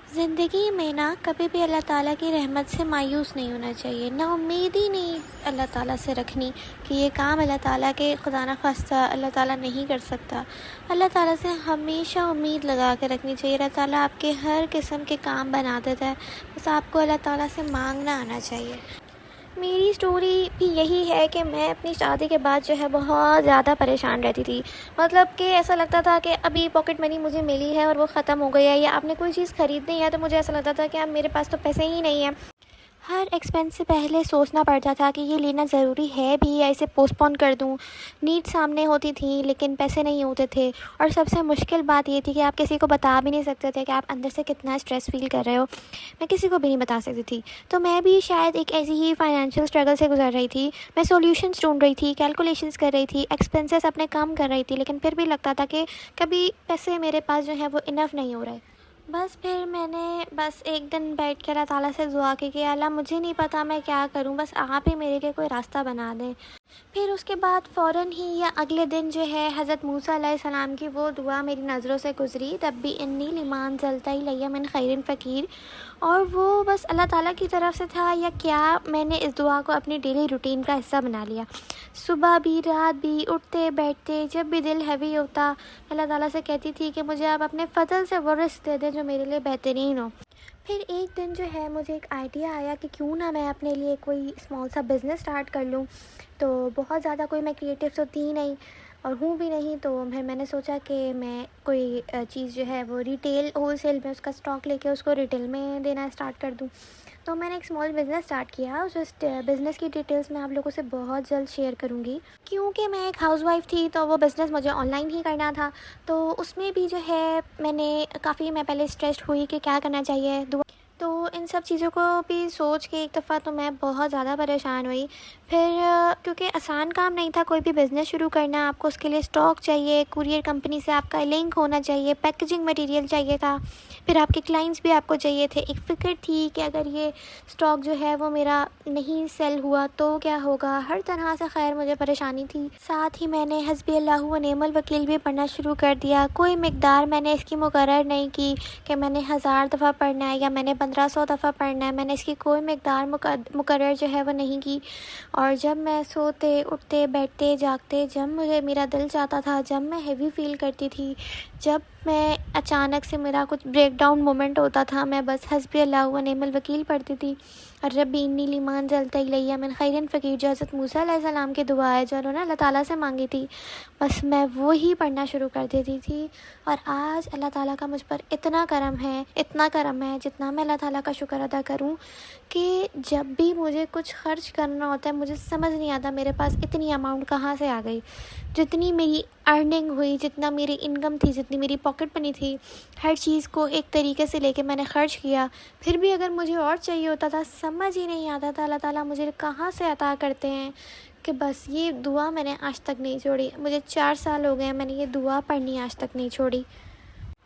زندگی میں نا کبھی بھی اللہ تعالیٰ کی رحمت سے مایوس نہیں ہونا چاہیے، نا امیدی نہیں اللہ تعالیٰ سے رکھنی کہ یہ کام اللہ تعالیٰ کے خدا نخواستہ اللہ تعالیٰ نہیں کر سکتا۔ اللہ تعالیٰ سے ہمیشہ امید لگا کے رکھنی چاہیے۔ اللہ تعالیٰ آپ کے ہر قسم کے کام بنا دیتا ہے، بس آپ کو اللہ تعالیٰ سے مانگنا آنا چاہیے۔ میری سٹوری بھی یہی ہے کہ میں اپنی شادی کے بعد جو ہے بہت زیادہ پریشان رہتی تھی، مطلب کہ ایسا لگتا تھا کہ ابھی پاکٹ منی مجھے ملی ہے اور وہ ختم ہو گئی ہے، یا آپ نے کوئی چیز خریدنی ہے تو مجھے ایسا لگتا تھا کہ اب میرے پاس تو پیسے ہی نہیں ہیں۔ ہر ایکسپینس سے پہلے سوچنا پڑتا تھا کہ یہ لینا ضروری ہے بھی یا اسے پوسٹ پون کر دوں۔ نیڈ سامنے ہوتی تھیں لیکن پیسے نہیں ہوتے تھے، اور سب سے مشکل بات یہ تھی کہ آپ کسی کو بتا بھی نہیں سکتے تھے کہ آپ اندر سے کتنا اسٹریس فیل کر رہے ہو۔ میں کسی کو بھی نہیں بتا سکتی تھی، تو میں بھی شاید ایک ایسی ہی فائنینشیل اسٹرگل سے گزر رہی تھی۔ میں سولوشنز ڈھونڈ رہی تھی، کیلکولیشنز کر رہی تھی، ایکسپینسز اپنے کم کر رہی تھی، لیکن پھر بھی لگتا تھا کہ کبھی پیسے میرے پاس جو ہے وہ انف نہیں ہو رہے۔ پھر میں نے ایک دن بیٹھ کے اللہ تعالیٰ سے دعا کی کہ اللہ مجھے نہیں پتا میں کیا کروں، بس آپ ہی میرے لیے کوئی راستہ بنا دیں۔ پھر اس کے بعد فوراً ہی یا اگلے دن جو ہے حضرت موسیٰ علیہ السلام کی وہ دعا میری نظروں سے گزری، تب بھی انی لمن زلتا الیہ من خیر فقیر، اور وہ بس اللہ تعالیٰ کی طرف سے تھا یا کیا، میں نے اس دعا کو اپنی ڈیلی روٹین کا حصہ بنا لیا۔ صبح بھی رات بھی اٹھتے بیٹھتے جب بھی دل ہیوی ہوتا، اللہ تعالیٰ سے کہتی تھی کہ مجھے آپ اپنے فضل سے وہ رزق دے دیں جو میرے لیے بہترین ہو۔ پھر ایک دن جو ہے مجھے ایک آئیڈیا آیا کہ کیوں نہ میں اپنے لیے کوئی اسمال سا بزنس سٹارٹ کر لوں۔ تو بہت زیادہ کوئی میں کریٹو تو تھی نہیں اور ہوں بھی نہیں، تو پھر میں نے سوچا کہ میں کوئی چیز جو ہے وہ ریٹیل ہول سیل میں اس کا اسٹاک لے کے اس کو ریٹیل میں دینا اسٹارٹ کر دوں۔ تو میں نے ایک اسمال بزنس اسٹارٹ کیا، اس بزنس کی ڈیٹیلز میں آپ لوگوں سے بہت جلد شیئر کروں گی۔ کیونکہ میں ایک ہاؤس وائف تھی تو وہ بزنس مجھے آن لائن ہی کرنا تھا، تو اس میں بھی جو ہے میں پہلے اسٹریسڈ ہوئی کہ کیا کرنا چاہیے۔ تو ان سب چیزوں کو بھی سوچ کے ایک دفعہ تو میں بہت زیادہ پریشان ہوئی۔ پھر کیونکہ آسان کام نہیں تھا کوئی بھی بزنس شروع کرنا، آپ کو اس کے لیے اسٹاک چاہیے، کوریئر کمپنی سے آپ کا لنک ہونا چاہیے، پیکیجنگ مٹیریل چاہیے تھا، پھر آپ کے کلائنٹس بھی آپ کو چاہیے تھے۔ ایک فکر تھی کہ اگر یہ اسٹاک جو ہے وہ میرا نہیں سیل ہوا تو کیا ہوگا، ہر طرح سے خیر مجھے پریشانی تھی۔ ساتھ ہی میں نے حسبی اللہ و نعم الوکیل بھی پڑھنا شروع کر دیا۔ کوئی مقدار میں نے اس کی مقرر نہیں کی کہ میں نے 1000 دفعہ پڑھنا ہے یا میں نے 1500 دفعہ پڑھنا ہے، میں نے اس کی کوئی مقدار مقرر جو ہے وہ نہیں کی۔ اور جب میں سوتے اٹھتے بیٹھتے جاگتے، جب مجھے میرا دل چاہتا تھا، جب میں ہیوی فیل کرتی تھی، جب میں اچانک سے میرا کچھ بریک ڈاؤن مومنٹ ہوتا تھا، میں بس حسبی اللہ و نعم الوکیل پڑھتی تھی، اور ربی انی لمن زلتا الیہ من خیر فقیر، جو حضرت موسیٰ علیہ السلام کی دعا ہے جو انہوں نے اللہ تعالیٰ سے مانگی تھی، بس میں وہی پڑھنا شروع کر دیتی تھی۔ اور آج اللہ تعالیٰ کا مجھ پر اتنا کرم ہے جتنا میں اللہ تعالیٰ کا شکر ادا کروں کہ جب بھی مجھے کچھ خرچ کرنا ہوتا ہے مجھے سمجھ نہیں آتا میرے پاس اتنی اماؤنٹ کہاں سے آ گئی۔ جتنی میری ارننگ ہوئی، جتنا میری انکم تھی، جتنی میری پاکٹ منی تھی، ہر چیز کو ایک طریقے سے لے کے میں نے خرچ کیا۔ پھر بھی اگر مجھے اور چاہیے ہوتا تھا سمجھ ہی نہیں آتا تھا اللہ تعالیٰ مجھے کہاں سے عطا کرتے ہیں، کہ بس یہ دعا میں نے آج تک نہیں چھوڑی۔ مجھے 4 سال ہو گئے ہیں، میں نے یہ دعا پڑھنی آج تک نہیں چھوڑی۔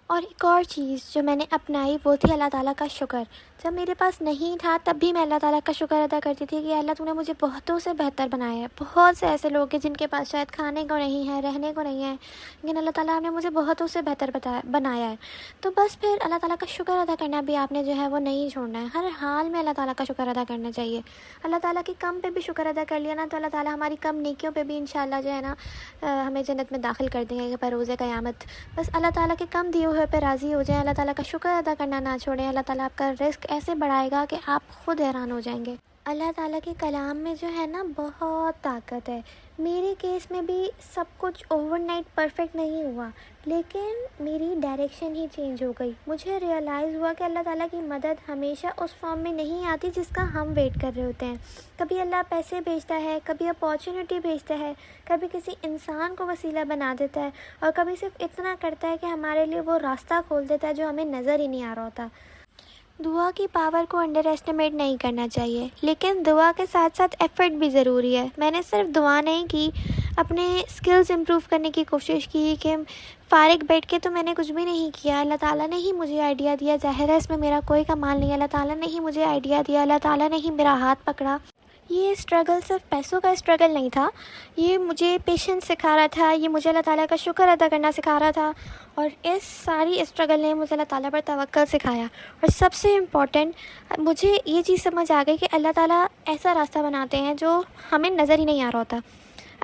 اور ایک اور چیز جو میں نے اپنائی وہ تھی اللہ تعالیٰ کا شکر۔ جب میرے پاس نہیں تھا تب بھی میں اللہ تعالیٰ کا شکر ادا کرتی تھی کہ اللہ تو نے مجھے بہتوں سے بہتر بنایا ہے۔ بہت سے ایسے لوگ ہیں جن کے پاس شاید کھانے کو نہیں ہے، رہنے کو نہیں ہے، لیکن اللہ تعالیٰ نے مجھے بہتوں سے بہتر بنایا ہے۔ تو بس پھر اللہ تعالیٰ کا شکر ادا کرنا بھی آپ نے جو ہے وہ نہیں چھوڑنا ہے، ہر حال میں اللہ تعالیٰ کا شکر ادا کرنا چاہیے۔ اللہ تعالیٰ کی کم پہ بھی شکر ادا کر لیا نا تو اللہ تعالیٰ ہماری کم نیکیوں پہ بھی انشاءاللہ جو ہے نا ہمیں جنت میں داخل کر دیں گے بروز قیامت۔ بس اللہ تعالیٰ کے کم دیے ہوئے پہ راضی ہو جائیں، اللہ تعالیٰ کا شکر ادا کرنا نہ چھوڑیں، اللہ تعالیٰ آپ کا رزق ایسے بڑھائے گا کہ آپ خود حیران ہو جائیں گے۔ اللہ تعالیٰ کے کلام میں جو ہے نا بہت طاقت ہے۔ میرے کیس میں بھی سب کچھ اوور نائٹ پرفیکٹ نہیں ہوا، لیکن میری ڈائریکشن ہی چینج ہو گئی۔ مجھے ریئلائز ہوا کہ اللہ تعالیٰ کی مدد ہمیشہ اس فارم میں نہیں آتی جس کا ہم ویٹ کر رہے ہوتے ہیں۔ کبھی اللہ پیسے بھیجتا ہے، کبھی اپارچونیٹی بھیجتا ہے، کبھی کسی انسان کو وسیلہ بنا دیتا ہے، اور کبھی صرف اتنا کرتا ہے کہ ہمارے لیے وہ راستہ کھول دیتا ہے جو ہمیں نظر ہی نہیں آ رہا ہوتا۔ دعا کی پاور کو انڈر ایسٹیمیٹ نہیں کرنا چاہیے، لیکن دعا کے ساتھ ساتھ ایفرٹ بھی ضروری ہے۔ میں نے صرف دعا نہیں کی، اپنے سکلز امپروو کرنے کی کوشش کی کہ فارغ بیٹھ کے تو میں نے کچھ بھی نہیں کیا، اللہ تعالیٰ نے ہی مجھے آئیڈیا دیا، ظاہر ہے اس میں میرا کوئی کمال نہیں ہے، اللہ تعالیٰ نے ہی مجھے آئیڈیا دیا، اللہ تعالیٰ نے ہی میرا ہاتھ پکڑا۔ یہ اسٹرگل صرف پیسوں کا اسٹرگل نہیں تھا، یہ مجھے پیشنس سکھا رہا تھا، یہ مجھے اللہ تعالیٰ کا شکر ادا کرنا سکھا رہا تھا، اور اس ساری اسٹرگل نے مجھے اللہ تعالیٰ پر توکل سکھایا۔ اور سب سے امپورٹنٹ مجھے یہ چیز سمجھ آ گئی کہ اللہ تعالیٰ ایسا راستہ بناتے ہیں جو ہمیں نظر ہی نہیں آ رہا ہوتا۔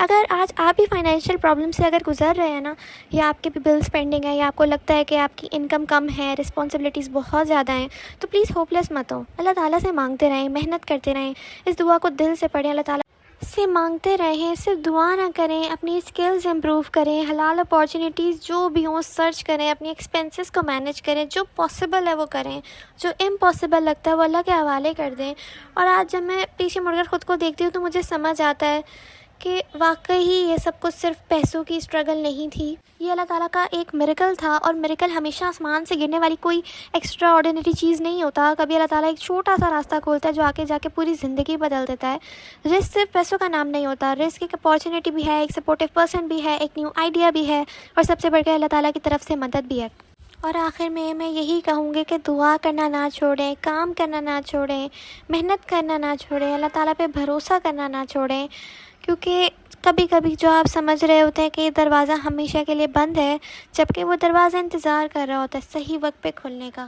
اگر آج آپ بھی فائنینشیل پرابلم سے اگر گزر رہے ہیں نا، یا آپ کے بھی بلز پینڈنگ ہیں، یا آپ کو لگتا ہے کہ آپ کی انکم کم ہے، رسپانسبلٹیز بہت زیادہ ہیں، تو پلیز ہوپ لیس مت ہو، اللہ تعالیٰ سے مانگتے رہیں، محنت کرتے رہیں، اس دعا کو دل سے پڑھیں، اللہ تعالیٰ سے مانگتے رہیں، صرف دعا نہ کریں، اپنی اسکلز امپروو کریں، حلال اپارچونیٹیز جو بھی ہوں سرچ کریں، اپنی ایکسپینسز کو مینیج کریں، جو پاسبل ہے وہ کریں، جو امپاسبل لگتا ہے وہ اللہ کے حوالے کر دیں۔ اور آج جب میں پیچھے مڑ کر خود کو دیکھتی ہوں تو مجھے سمجھ آتا ہے کہ واقعی یہ سب کچھ صرف پیسوں کی اسٹرگل نہیں تھی، یہ اللہ تعالیٰ کا ایک میریکل تھا، اور میریکل ہمیشہ آسمان سے گرنے والی کوئی ایکسٹرا آرڈینری چیز نہیں ہوتا۔ کبھی اللہ تعالیٰ ایک چھوٹا سا راستہ کھولتا ہے جو آگے جا کے پوری زندگی بدل دیتا ہے۔ رسک صرف پیسوں کا نام نہیں ہوتا، رسک ایک اپارچونیٹی بھی ہے، ایک سپورٹیو پرسن بھی ہے، ایک نیو آئیڈیا بھی ہے، اور سب سے بڑھ کے اللہ تعالیٰ کی طرف سے مدد بھی ہے۔ اور آخر میں یہی کہوں گی کہ دعا کرنا نہ چھوڑیں، کام کرنا نہ چھوڑیں، محنت کرنا نہ چھوڑیں، اللہ تعالیٰ پہ بھروسہ کرنا نہ چھوڑیں، کیونکہ کبھی کبھی جو آپ سمجھ رہے ہوتے ہیں کہ یہ دروازہ ہمیشہ کے لیے بند ہے، جبکہ وہ دروازہ انتظار کر رہا ہوتا ہے صحیح وقت پہ کھلنے کا۔